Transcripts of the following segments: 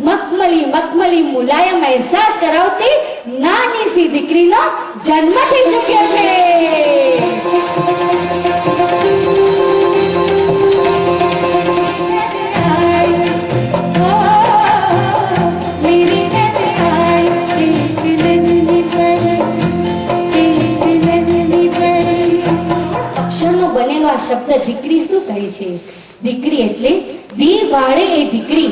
મખમલી મખમલી મુલાયમ અહેસાસ કરાવતી નાની સી દીકરીનો જન્મ થઈ ચૂક્યો છે. અક્ષરનો બનેલો આ શબ્દ દીકરી શું કહે છે? દીકરી એટલે દી વાળે એ દીકરી.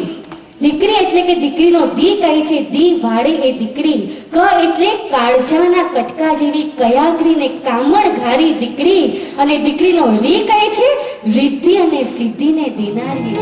દીકરી એટલે કે દીકરીનો દી કહે છે દી વાળે એ દીકરી. ક એટલે કાળજાના કટકા જેવી કયાગ્રી ને કામણ ઘારી દીકરી. અને દીકરીનો રી કહે છે રિદ્ધિ અને સિદ્ધિ ને દેનારી.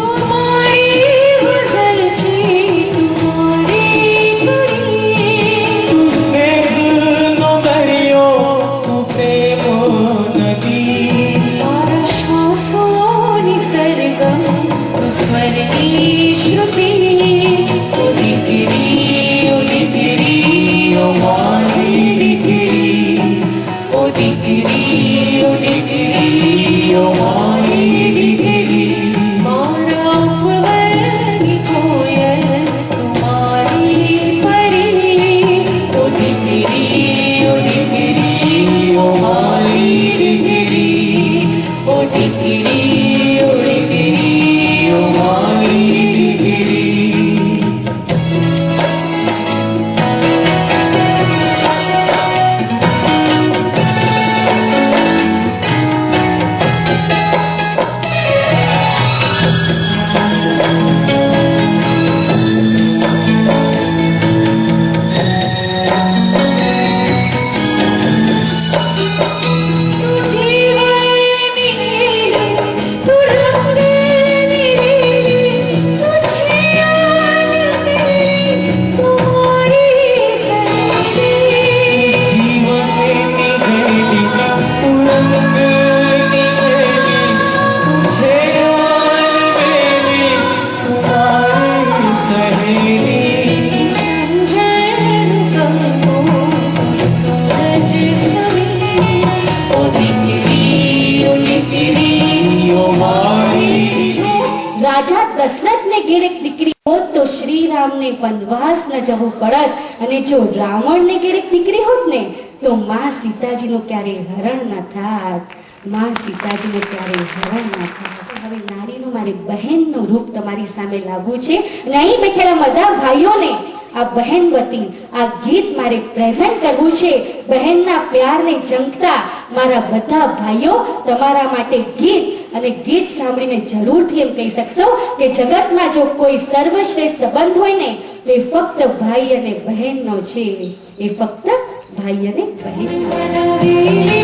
રાજા દશરથને ઘેર એક દીકરી હોત તો શ્રી રામને વનવાસ ન જવું પડત. અને જો રાવણને ઘેર એક દીકરી હોત ને તો માં સીતાજીનું ક્યારેય હરણ ન થાત. માં સીતાજીનું ક્યારેય હરણ ન થાત. હવે નારીનું મારી બહેનનું રૂપ તમારી સામે લાવવું છે અને અહીં બેઠેલા બધા ભાઈઓને આ બહેન વતી આ ગીત મારે પ્રેઝન્ટ કરવું છે. બહેનના પ્યારને જંગતા મારા બધા ભાઈઓ તમારા માટે ગીત અને ગીત સાંભળીને જરૂરથી એમ કહી શકશો કે જગતમાં જો કોઈ સર્વશ્રેષ્ઠ સંબંધ હોય ને તો એ ફક્ત ભાઈ અને બહેનનો છે. એ ફક્ત ભાઈ અને બહેનનો.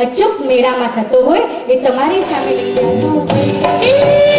અચૂક મેળામાં થતો હોય એ તમારી સામે લઈને આવતો હોય.